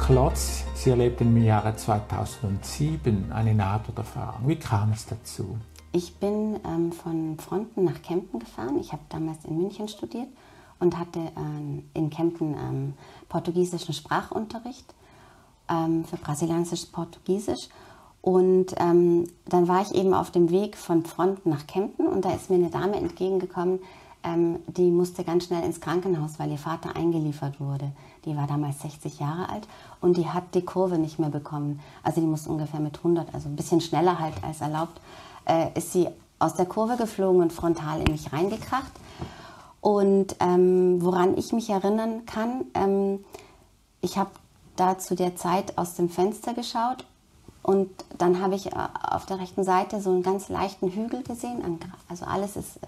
Klotz, Sie erlebten im Jahre 2007 eine Nahtoderfahrung. Wie kam es dazu? Ich bin von Fronten nach Kempten gefahren. Ich habe damals in München studiert und hatte in Kempten portugiesischen Sprachunterricht für brasilianisches Portugiesisch. Und dann war ich eben auf dem Weg von Fronten nach Kempten und da ist mir eine Dame entgegengekommen, die musste ganz schnell ins Krankenhaus, weil ihr Vater eingeliefert wurde. Die war damals 60 Jahre alt und die hat die Kurve nicht mehr bekommen. Also die musste ungefähr mit 100, also ein bisschen schneller halt als erlaubt, ist sie aus der Kurve geflogen und frontal in mich reingekracht. Und woran ich mich erinnern kann, ich habe da zu der Zeit aus dem Fenster geschaut und dann habe ich auf der rechten Seite so einen ganz leichten Hügel gesehen. Also alles ist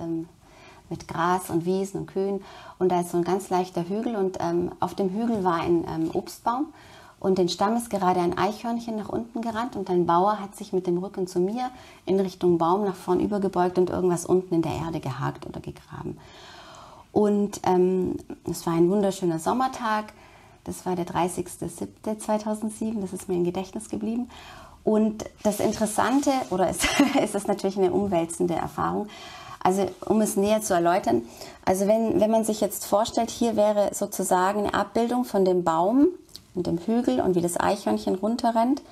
mit Gras und Wiesen und Kühen und da ist so ein ganz leichter Hügel und auf dem Hügel war ein Obstbaum und den Stamm ist gerade ein Eichhörnchen nach unten gerannt und ein Bauer hat sich mit dem Rücken zu mir in Richtung Baum nach vorn übergebeugt und irgendwas unten in der Erde gehakt oder gegraben. Und es war ein wunderschöner Sommertag, das war der 30.07.2007, das ist mir im Gedächtnis geblieben. Und das Interessante, oder ist es natürlich eine umwälzende Erfahrung, also um es näher zu erläutern, also wenn man sich jetzt vorstellt, hier wäre sozusagen eine Abbildung von dem Baum und dem Hügel und wie das Eichhörnchen runterrennt,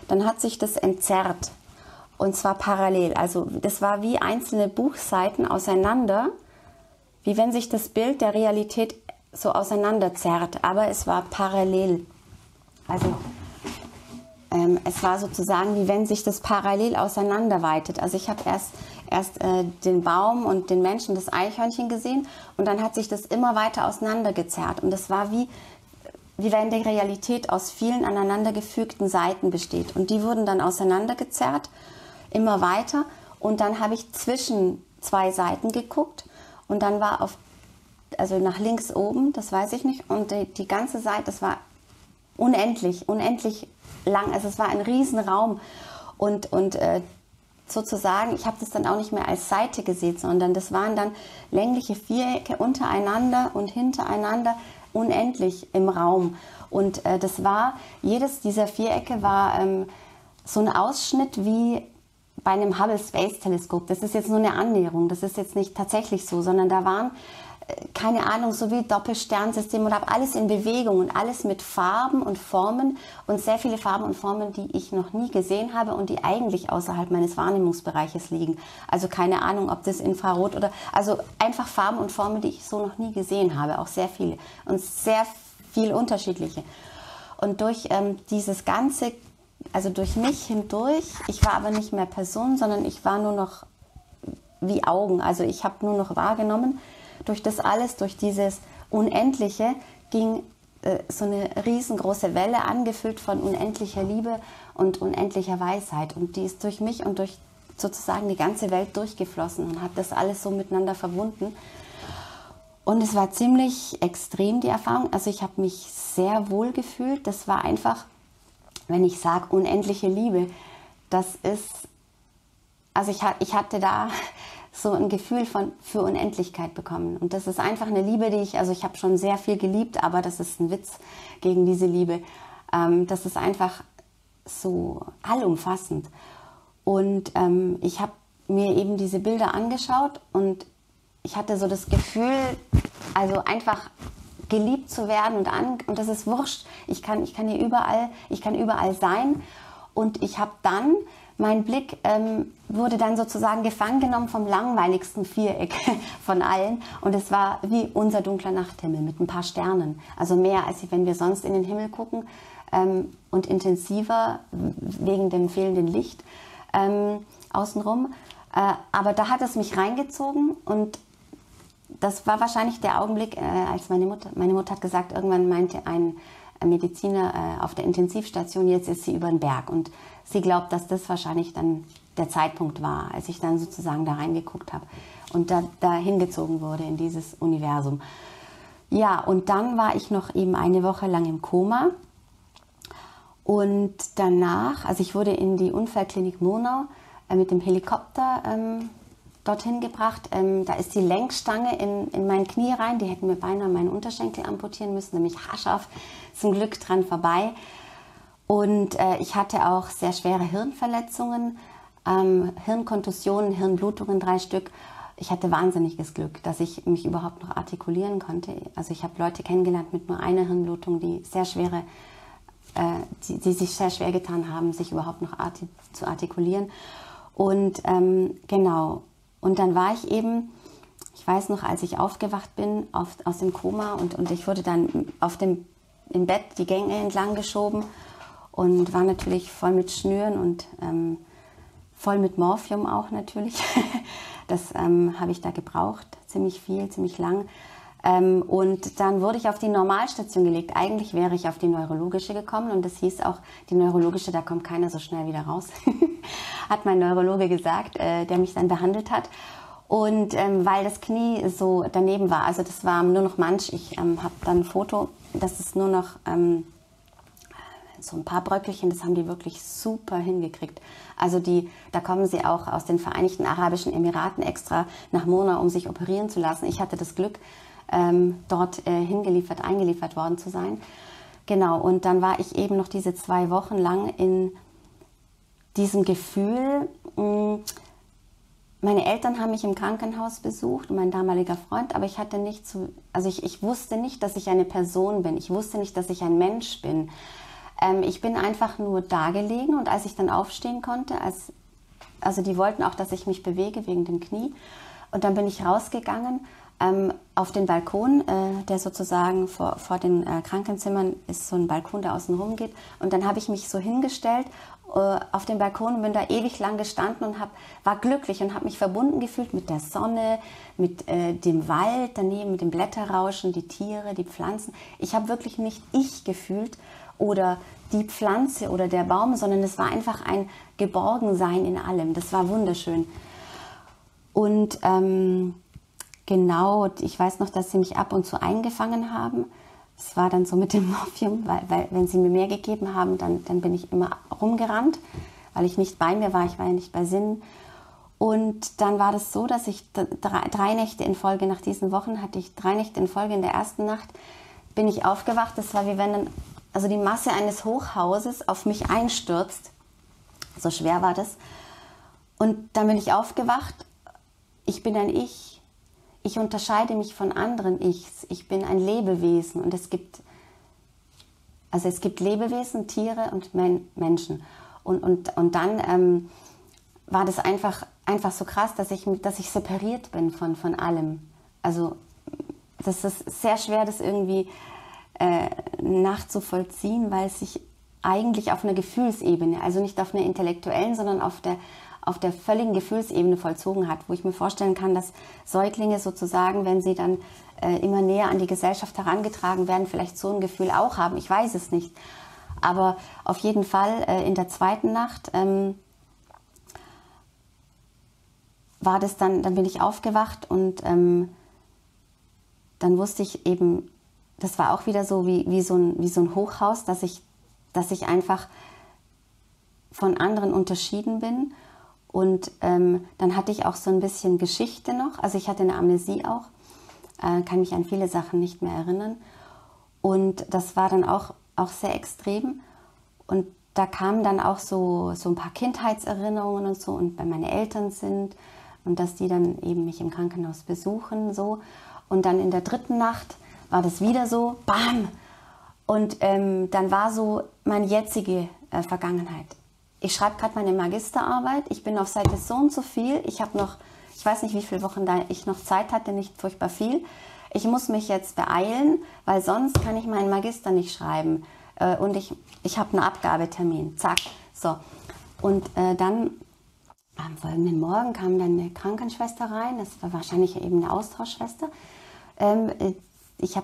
dann hat sich das entzerrt und zwar parallel. Also das war wie einzelne Buchseiten auseinander, wie wenn sich das Bild der Realität so auseinanderzerrt, aber es war parallel. Also es war sozusagen, wie wenn sich das parallel auseinanderweitet. Also ich habe erst den Baum und den Menschen, das Eichhörnchen gesehen und dann hat sich das immer weiter auseinandergezerrt. Und das war wie wenn die Realität aus vielen aneinandergefügten Seiten besteht. Und die wurden dann auseinandergezerrt, immer weiter. Und dann habe ich zwischen zwei Seiten geguckt und dann war also nach links oben, das weiß ich nicht, und die ganze Seite, das war unendlich lang, also es war ein Riesenraum und sozusagen, ich habe das dann auch nicht mehr als Seite gesehen, sondern das waren dann längliche Vierecke untereinander und hintereinander unendlich im Raum und das war, jedes dieser Vierecke war so ein Ausschnitt wie bei einem Hubble Space Teleskop. Das ist jetzt nur eine Annäherung, das ist jetzt nicht tatsächlich so, sondern da waren keine Ahnung, so wie Doppelsternsystem und habe alles in Bewegung und alles mit Farben und Formen und sehr viele Farben und Formen, die ich noch nie gesehen habe und die eigentlich außerhalb meines Wahrnehmungsbereiches liegen. Also keine Ahnung, ob das Infrarot oder, also einfach Farben und Formen, die ich so noch nie gesehen habe, auch sehr viele und sehr viel unterschiedliche. Und durch dieses Ganze, also durch mich hindurch, ich war aber nicht mehr Person, sondern ich war nur noch wie Augen, also ich habe nur noch wahrgenommen. Durch das alles, durch dieses Unendliche ging so eine riesengroße Welle, angefüllt von unendlicher Liebe und unendlicher Weisheit. Und die ist durch mich und durch sozusagen die ganze Welt durchgeflossen und hat das alles so miteinander verbunden. Und es war ziemlich extrem, die Erfahrung. Also ich habe mich sehr wohl gefühlt. Das war einfach, wenn ich sage unendliche Liebe, das ist, also ich hatte da so ein Gefühl für Unendlichkeit bekommen. Und das ist einfach eine Liebe, ich habe schon sehr viel geliebt, aber das ist ein Witz gegen diese Liebe. Das ist einfach so allumfassend. Und ich habe mir eben diese Bilder angeschaut und ich hatte so das Gefühl, also einfach geliebt zu werden und das ist wurscht. Ich kann überall sein. Und ich habe dann, mein Blick wurde dann sozusagen gefangen genommen vom langweiligsten Viereck von allen. Und es war wie unser dunkler Nachthimmel mit ein paar Sternen. Also mehr, als wenn wir sonst in den Himmel gucken und intensiver wegen dem fehlenden Licht außenrum. Aber da hat es mich reingezogen und das war wahrscheinlich der Augenblick, als meine Mutter hat gesagt, irgendwann meinte ein Mediziner auf der Intensivstation, jetzt ist sie über den Berg. Und sie glaubt, dass das wahrscheinlich dann der Zeitpunkt war, als ich dann sozusagen da reingeguckt habe und da hingezogen wurde in dieses Universum. Ja, und dann war ich noch eben eine Woche lang im Koma. Und danach, also ich wurde in die Unfallklinik Murnau mit dem Helikopter dorthin gebracht. Da ist die Lenkstange in mein Knie rein. Die hätten mir beinahe meinen Unterschenkel amputieren müssen, nämlich haarscharf, zum Glück dran vorbei. Und ich hatte auch sehr schwere Hirnverletzungen, Hirnkontusionen, Hirnblutungen, 3 Stück. Ich hatte wahnsinniges Glück, dass ich mich überhaupt noch artikulieren konnte. Also ich habe Leute kennengelernt mit nur einer Hirnblutung, die sich sehr schwer getan haben, sich überhaupt noch zu artikulieren. Und genau, und dann war ich eben, ich weiß noch, als ich aufgewacht bin aus dem Koma und ich wurde dann im Bett die Gänge entlang geschoben und war natürlich voll mit Schnüren und voll mit Morphium auch natürlich. Das habe ich da gebraucht, ziemlich viel, ziemlich lang. Und dann wurde ich auf die Normalstation gelegt. Eigentlich wäre ich auf die neurologische gekommen und das hieß auch, die neurologische, da kommt keiner so schnell wieder raus, hat mein Neurologe gesagt, der mich dann behandelt hat. Und weil das Knie so daneben war, also das war nur noch Mansch, ich habe dann ein Foto, das ist nur noch so ein paar Bröckelchen, das haben die wirklich super hingekriegt. Also da kommen sie auch aus den Vereinigten Arabischen Emiraten extra nach Mona, um sich operieren zu lassen. Ich hatte das Glück, dort eingeliefert worden zu sein. Genau, und dann war ich eben noch diese 2 Wochen lang in diesem Gefühl. Meine Eltern haben mich im Krankenhaus besucht und mein damaliger Freund, aber ich hatte nicht ich wusste nicht, dass ich eine Person bin. Ich wusste nicht, dass ich ein Mensch bin. Ich bin einfach nur da gelegen und als ich dann aufstehen konnte, also die wollten auch, dass ich mich bewege wegen dem Knie. Und dann bin ich rausgegangen auf den Balkon, der sozusagen vor den Krankenzimmern ist so ein Balkon, der außen rum geht. Und dann habe ich mich so hingestellt auf den Balkon und bin da ewig lang gestanden und war glücklich und habe mich verbunden gefühlt mit der Sonne, mit dem Wald daneben, mit dem Blätterrauschen, die Tiere, die Pflanzen. Ich habe wirklich nicht ich gefühlt oder die Pflanze oder der Baum, sondern es war einfach ein Geborgensein in allem. Das war wunderschön. Und genau, ich weiß noch, dass sie mich ab und zu eingefangen haben. Es war dann so mit dem Morphium, weil wenn sie mir mehr gegeben haben, dann bin ich immer rumgerannt, weil ich nicht bei mir war, ich war ja nicht bei Sinnen. Und dann war das so, dass ich 3 Nächte in Folge, nach diesen Wochen hatte ich 3 Nächte in Folge. In der ersten Nacht bin ich aufgewacht, das war wie wenn also die Masse eines Hochhauses auf mich einstürzt. So schwer war das. Und dann bin ich aufgewacht. Ich bin ein Ich. Ich unterscheide mich von anderen Ichs. Ich bin ein Lebewesen. Und es gibt Lebewesen, Tiere und Menschen. Und dann war das einfach so krass, dass ich separiert bin von allem. Also das ist sehr schwer, das irgendwie nachzuvollziehen, weil es sich eigentlich auf einer Gefühlsebene, also nicht auf einer intellektuellen, sondern auf der völligen Gefühlsebene vollzogen hat, wo ich mir vorstellen kann, dass Säuglinge sozusagen, wenn sie dann immer näher an die Gesellschaft herangetragen werden, vielleicht so ein Gefühl auch haben. Ich weiß es nicht. Aber auf jeden Fall in der zweiten Nacht war das dann bin ich aufgewacht und dann wusste ich eben, das war auch wieder so wie so ein Hochhaus, dass ich einfach von anderen unterschieden bin. Und dann hatte ich auch so ein bisschen Geschichte noch. Also ich hatte eine Amnesie auch, kann mich an viele Sachen nicht mehr erinnern. Und das war dann auch sehr extrem. Und da kamen dann auch so ein paar Kindheitserinnerungen und so. Und bei meine Eltern sind und dass die dann eben mich im Krankenhaus besuchen. So. Und dann in der 3. Nacht war das wieder so, bam! Und dann war so meine jetzige Vergangenheit. Ich schreibe gerade meine Magisterarbeit, ich bin auf Seite so und so viel, ich habe noch, ich weiß nicht, wie viele Wochen da ich noch Zeit hatte, nicht furchtbar viel. Ich muss mich jetzt beeilen, weil sonst kann ich meinen Magister nicht schreiben. Und ich habe einen Abgabetermin, zack, so. Und dann am folgenden Morgen kam dann eine Krankenschwester rein, das war wahrscheinlich eben eine Austauschschwester. Ich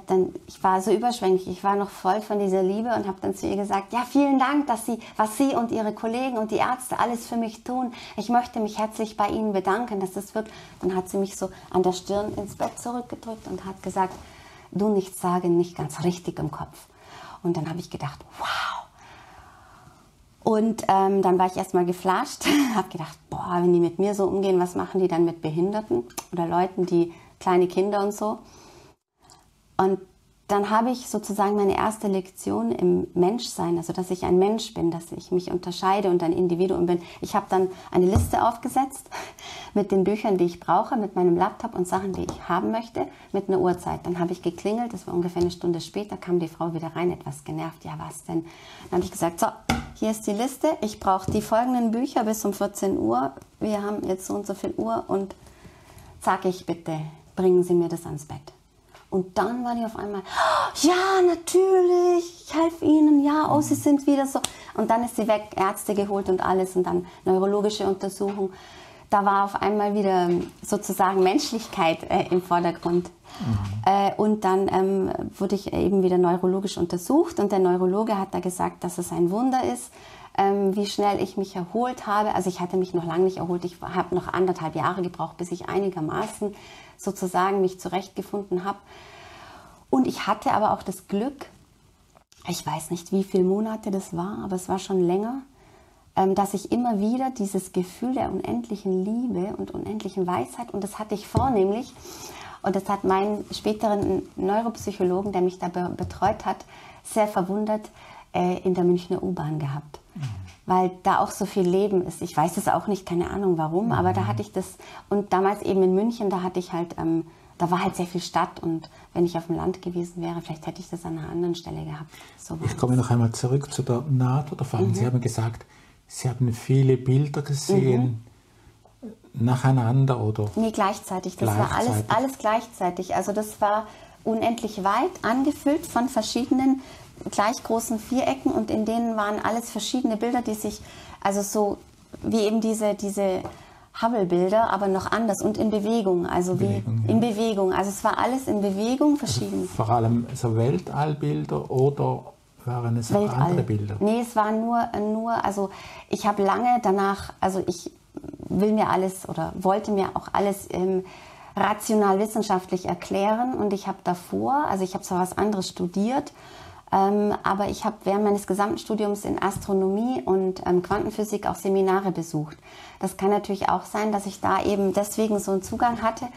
war so überschwänglich, ich war noch voll von dieser Liebe und habe dann zu ihr gesagt, ja, vielen Dank, was Sie und Ihre Kollegen und die Ärzte alles für mich tun. Ich möchte mich herzlich bei Ihnen bedanken. Dann hat sie mich so an der Stirn ins Bett zurückgedrückt und hat gesagt, du nichts sagen, nicht ganz richtig im Kopf. Und dann habe ich gedacht, wow. Und dann war ich erstmal geflasht, habe gedacht, boah, wenn die mit mir so umgehen, was machen die dann mit Behinderten oder Leuten, die kleine Kinder und so. Und dann habe ich sozusagen meine erste Lektion im Menschsein, also dass ich ein Mensch bin, dass ich mich unterscheide und ein Individuum bin. Ich habe dann eine Liste aufgesetzt mit den Büchern, die ich brauche, mit meinem Laptop und Sachen, die ich haben möchte, mit einer Uhrzeit. Dann habe ich geklingelt, das war ungefähr eine Stunde später, kam die Frau wieder rein, etwas genervt. Ja, was denn? Dann habe ich gesagt, so, hier ist die Liste, ich brauche die folgenden Bücher bis um 14 Uhr. Wir haben jetzt so und so viel Uhr und sag ich bitte, bringen Sie mir das ans Bett. Und dann war die auf einmal, ja, natürlich, ich helfe Ihnen, ja, oh, Sie sind wieder so. Und dann ist sie weg, Ärzte geholt und alles und dann neurologische Untersuchung. Da war auf einmal wieder sozusagen Menschlichkeit im Vordergrund. Und dann wurde ich eben wieder neurologisch untersucht und der Neurologe hat da gesagt, dass es ein Wunder ist, wie schnell ich mich erholt habe. Also ich hatte mich noch lange nicht erholt, ich habe noch 1,5 Jahre gebraucht, bis ich einigermaßen sozusagen mich zurechtgefunden habe. Und ich hatte aber auch das Glück, ich weiß nicht, wie viele Monate das war, aber es war schon länger, dass ich immer wieder dieses Gefühl der unendlichen Liebe und unendlichen Weisheit, und das hatte ich vornehmlich, und das hat meinen späteren Neuropsychologen, der mich da betreut hat, sehr verwundert, in der Münchner U-Bahn gehabt. Weil da auch so viel Leben ist. Ich weiß es auch nicht, keine Ahnung warum, aber da hatte ich das. Und damals eben in München, da hatte ich halt, da war halt sehr viel Stadt. Und wenn ich auf dem Land gewesen wäre, vielleicht hätte ich das an einer anderen Stelle gehabt. So ich komme noch einmal zurück zu der Nahtoderfahrung. Sie haben gesagt, Sie haben viele Bilder gesehen, nacheinander oder? Nee, gleichzeitig. Das war alles gleichzeitig. Also das war unendlich weit angefüllt von verschiedenen gleich großen Vierecken und in denen waren alles verschiedene Bilder, die sich, also so wie eben diese Hubble-Bilder, aber noch anders und in Bewegung, also in Bewegung. Also es war alles in Bewegung, verschieden. Also vor allem so Weltallbilder oder waren es auch andere Bilder? Nee, es war nur, also ich habe lange danach, also ich will mir alles oder wollte mir auch alles rational wissenschaftlich erklären und ich habe davor, also ich habe zwar was anderes studiert, aber ich habe während meines gesamten Studiums in Astronomie und Quantenphysik auch Seminare besucht. Das kann natürlich auch sein, dass ich da eben deswegen so einen Zugang hatte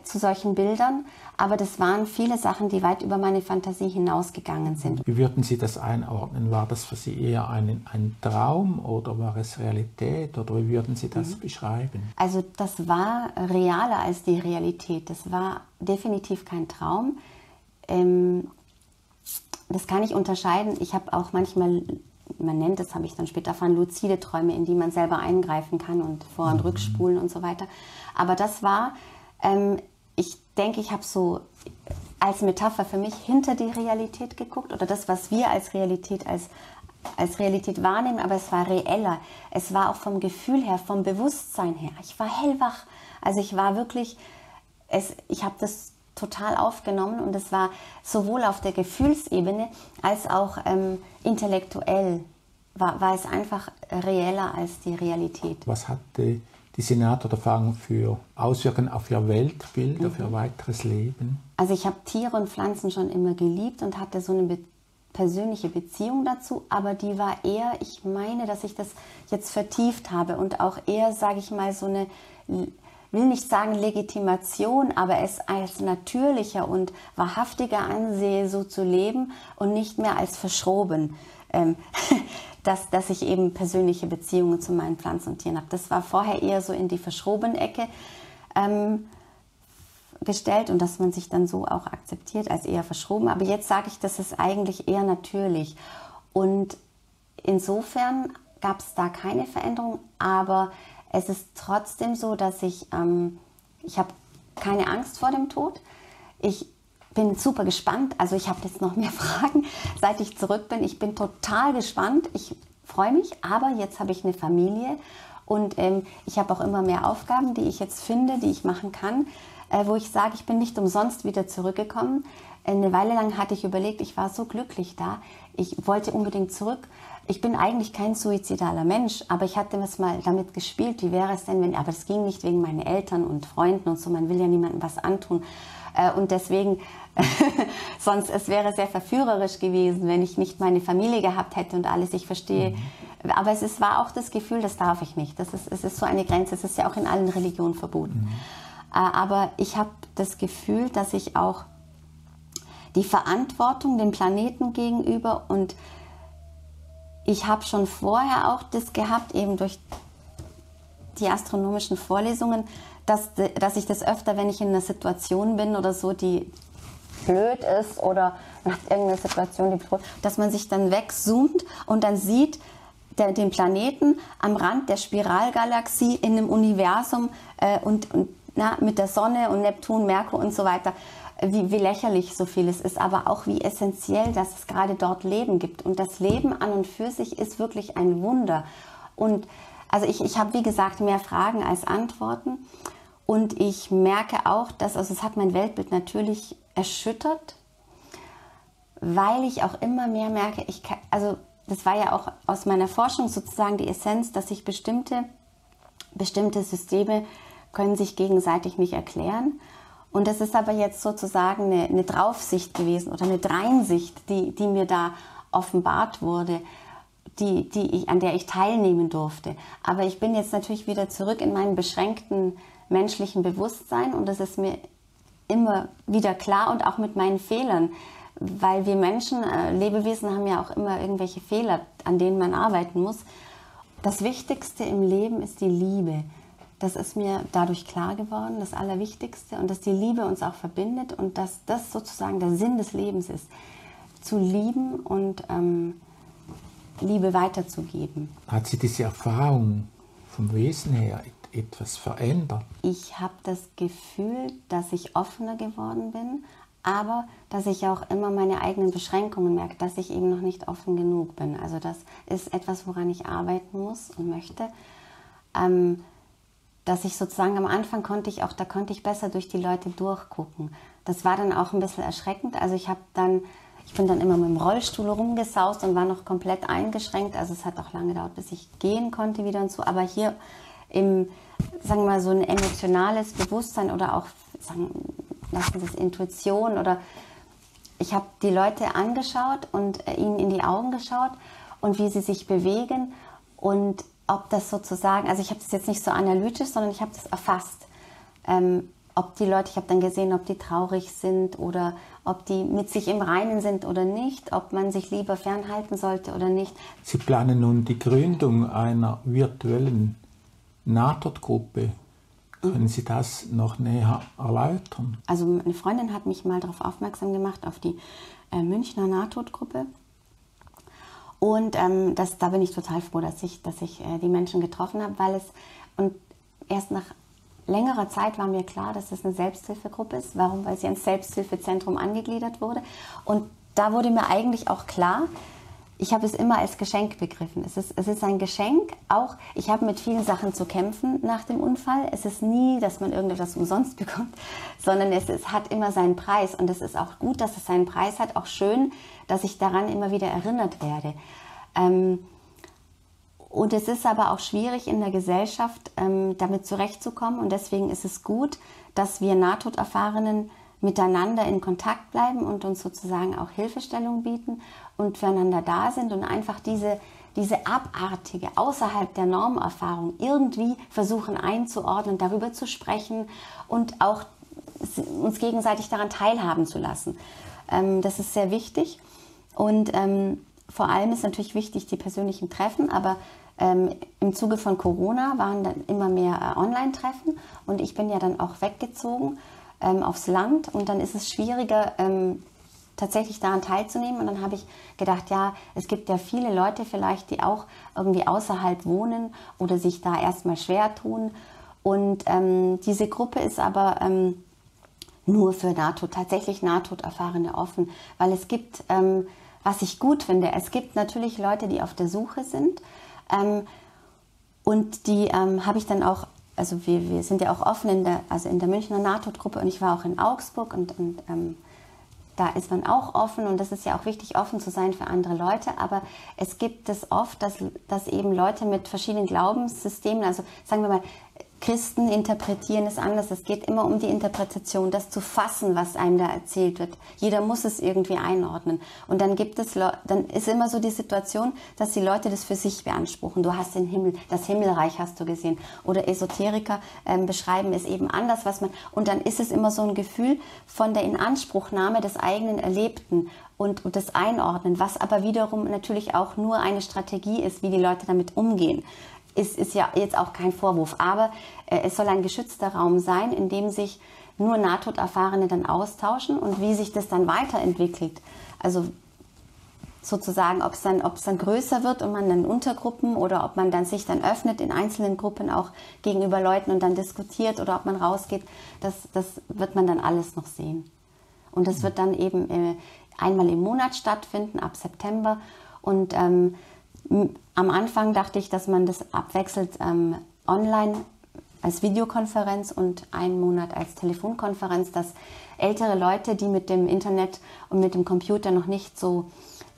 zu solchen Bildern, aber das waren viele Sachen, die weit über meine Fantasie hinausgegangen sind. Wie würden Sie das einordnen? War das für Sie eher ein Traum oder war es Realität oder wie würden Sie das beschreiben? Also das war realer als die Realität. Das war definitiv kein Traum. Das kann ich unterscheiden. Ich habe auch manchmal, man nennt es, habe ich dann später erfahren, luzide Träume, in die man selber eingreifen kann und vor- und rückspulen und so weiter. Aber das war, ich denke, ich habe so als Metapher für mich hinter die Realität geguckt oder das, was wir als Realität als Realität wahrnehmen, aber es war reeller. Es war auch vom Gefühl her, vom Bewusstsein her. Ich war hellwach. Also ich war wirklich, ich habe das total aufgenommen und es war sowohl auf der Gefühlsebene als auch intellektuell war es einfach reeller als die Realität. Was hatte diese Nahtoderfahrung für Auswirkungen auf Ihr Weltbild, auf Ihr weiteres Leben? Also ich habe Tiere und Pflanzen schon immer geliebt und hatte so eine persönliche Beziehung dazu, aber die war eher, ich meine, dass ich das jetzt vertieft habe und auch eher, sage ich mal, so eine, will nicht sagen Legitimation, aber es als natürlicher und wahrhaftiger ansehe, so zu leben und nicht mehr als verschroben, dass ich eben persönliche Beziehungen zu meinen Pflanzen und Tieren habe. Das war vorher eher so in die verschrobene Ecke gestellt und dass man sich dann so auch akzeptiert als eher verschroben. Aber jetzt sage ich, das ist eigentlich eher natürlich. Und insofern gab es da keine Veränderung, aber es ist trotzdem so, dass ich habe keine Angst vor dem Tod. Ich bin super gespannt. Also ich habe jetzt noch mehr Fragen, seit ich zurück bin. Ich bin total gespannt. Ich freue mich, aber jetzt habe ich eine Familie und ich habe auch immer mehr Aufgaben, die ich jetzt finde, die ich machen kann, wo ich sage, ich bin nicht umsonst wieder zurückgekommen. Eine Weile lang hatte ich überlegt, ich war so glücklich da. Ich wollte unbedingt zurück. Ich bin eigentlich kein suizidaler Mensch, aber ich hatte was mal damit gespielt, wie wäre es denn, wenn, aber es ging nicht wegen meinen Eltern und Freunden und so, man will ja niemandem was antun. Und deswegen, sonst, es wäre sehr verführerisch gewesen, wenn ich nicht meine Familie gehabt hätte und alles, ich verstehe. Aber es war auch das Gefühl, das darf ich nicht. Es ist so eine Grenze, es ist ja auch in allen Religionen verboten. Aber ich habe das Gefühl, dass ich auch die Verantwortung dem Planeten gegenüber. Und ich habe schon vorher auch das gehabt, eben durch die astronomischen Vorlesungen, dass ich das öfter, wenn ich in einer Situation bin oder so, die blöd ist oder nach irgendeiner Situation, die bedroht, dass man sich dann wegzoomt und dann sieht den Planeten am Rand der Spiralgalaxie in einem Universum und mit der Sonne und Neptun, Merkur und so weiter, wie lächerlich so vieles ist, aber auch wie essentiell, dass es gerade dort Leben gibt. Und das Leben an und für sich ist wirklich ein Wunder. Und also ich habe, wie gesagt, mehr Fragen als Antworten. Und ich merke auch, dass, also es hat mein Weltbild natürlich erschüttert, weil ich auch immer mehr merke, also das war ja auch aus meiner Forschung sozusagen die Essenz, dass sich bestimmte Systeme können sich gegenseitig nicht erklären. Und das ist aber jetzt sozusagen eine Draufsicht gewesen oder eine Dreinsicht, die mir da offenbart wurde, an der ich teilnehmen durfte. Aber ich bin jetzt natürlich wieder zurück in meinem beschränkten menschlichen Bewusstsein und das ist mir immer wieder klar und auch mit meinen Fehlern, weil wir Menschen, Lebewesen haben ja auch immer irgendwelche Fehler, an denen man arbeiten muss. Das Wichtigste im Leben ist die Liebe. Das ist mir dadurch klar geworden, das Allerwichtigste, und dass die Liebe uns auch verbindet und dass das sozusagen der Sinn des Lebens ist, zu lieben und Liebe weiterzugeben. Hat sich diese Erfahrung vom Wesen her etwas verändert? Ich habe das Gefühl, dass ich offener geworden bin, aber dass ich auch immer meine eigenen Beschränkungen merke, dass ich eben noch nicht offen genug bin. Also das ist etwas, woran ich arbeiten muss und möchte. Dass ich sozusagen am Anfang konnte ich besser durch die Leute durchgucken. Das war dann auch ein bisschen erschreckend. Also ich bin dann immer mit dem Rollstuhl rumgesaust und war noch komplett eingeschränkt. Also es hat auch lange gedauert, bis ich gehen konnte wieder und so. Aber hier sagen wir mal, so ein emotionales Bewusstsein oder auch, lassen Sie es Intuition, oder ich habe die Leute angeschaut und ihnen in die Augen geschaut und wie sie sich bewegen und ob das sozusagen, also ich habe das jetzt nicht so analytisch, sondern ich habe das erfasst. Ob die Leute, ich habe dann gesehen, ob die traurig sind oder ob die mit sich im Reinen sind oder nicht, ob man sich lieber fernhalten sollte oder nicht. Sie planen nun die Gründung einer virtuellen Nahtodgruppe. Können Sie das noch näher erläutern? Also eine Freundin hat mich mal darauf aufmerksam gemacht, auf die Münchner Nahtodgruppe. Und da bin ich total froh, dass ich die Menschen getroffen habe, und erst nach längerer Zeit war mir klar, dass das eine Selbsthilfegruppe ist. Warum? Weil sie ans Selbsthilfezentrum angegliedert wurde. Und da wurde mir eigentlich auch klar, ich habe es immer als Geschenk begriffen. Es ist ein Geschenk, auch ich habe mit vielen Sachen zu kämpfen nach dem Unfall. Es ist nie, dass man irgendetwas umsonst bekommt, sondern es hat immer seinen Preis. Und es ist auch gut, dass es seinen Preis hat, auch schön, dass ich daran immer wieder erinnert werde. Und es ist aber auch schwierig in der Gesellschaft, damit zurechtzukommen. Und deswegen ist es gut, dass wir Nahtoderfahrenen miteinander in Kontakt bleiben und uns sozusagen auch Hilfestellung bieten und füreinander da sind und einfach diese abartige, außerhalb der Normerfahrung irgendwie versuchen einzuordnen, darüber zu sprechen und auch uns gegenseitig daran teilhaben zu lassen. Das ist sehr wichtig und vor allem ist natürlich wichtig die persönlichen Treffen, aber im Zuge von Corona waren dann immer mehr Online-Treffen und ich bin ja dann auch weggezogen aufs Land und dann ist es schwieriger, tatsächlich daran teilzunehmen. Und dann habe ich gedacht, ja, es gibt ja viele Leute vielleicht, die auch irgendwie außerhalb wohnen oder sich da erstmal schwer tun. Und diese Gruppe ist aber nur für tatsächlich Nahtoderfahrene offen, weil es gibt, was ich gut finde, es gibt natürlich Leute, die auf der Suche sind und die habe ich dann auch. Also wir sind ja auch offen in der Münchner Nahtodgruppe und ich war auch in Augsburg und da ist man auch offen und das ist ja auch wichtig, offen zu sein für andere Leute, aber es gibt es oft, dass eben Leute mit verschiedenen Glaubenssystemen, also sagen wir mal, Christen interpretieren es anders. Es geht immer um die Interpretation, das zu fassen, was einem da erzählt wird. Jeder muss es irgendwie einordnen. Und dann dann ist immer so die Situation, dass die Leute das für sich beanspruchen. Du hast den Himmel, das Himmelreich hast du gesehen. Oder Esoteriker beschreiben es eben anders, und dann ist es immer so ein Gefühl von der Inanspruchnahme des eigenen Erlebten und das Einordnen, was aber wiederum natürlich auch nur eine Strategie ist, wie die Leute damit umgehen. Ist ja jetzt auch kein Vorwurf, aber es soll ein geschützter Raum sein, in dem sich nur Nahtoderfahrene dann austauschen, und wie sich das dann weiterentwickelt. Also sozusagen, ob es dann größer wird und man dann Untergruppen, oder ob man dann sich dann öffnet in einzelnen Gruppen auch gegenüber Leuten und dann diskutiert, oder ob man rausgeht, das wird man dann alles noch sehen. Und das wird dann eben einmal im Monat stattfinden, ab September. Und am Anfang dachte ich, dass man das abwechselt online als Videokonferenz und einen Monat als Telefonkonferenz, dass ältere Leute, die mit dem Internet und mit dem Computer noch nicht so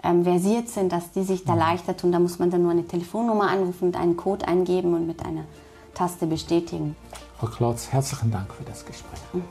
versiert sind, dass die sich da leichter tun. Da muss man dann nur eine Telefonnummer anrufen und einen Code eingeben und mit einer Taste bestätigen. Frau Klotz, herzlichen Dank für das Gespräch. Mhm.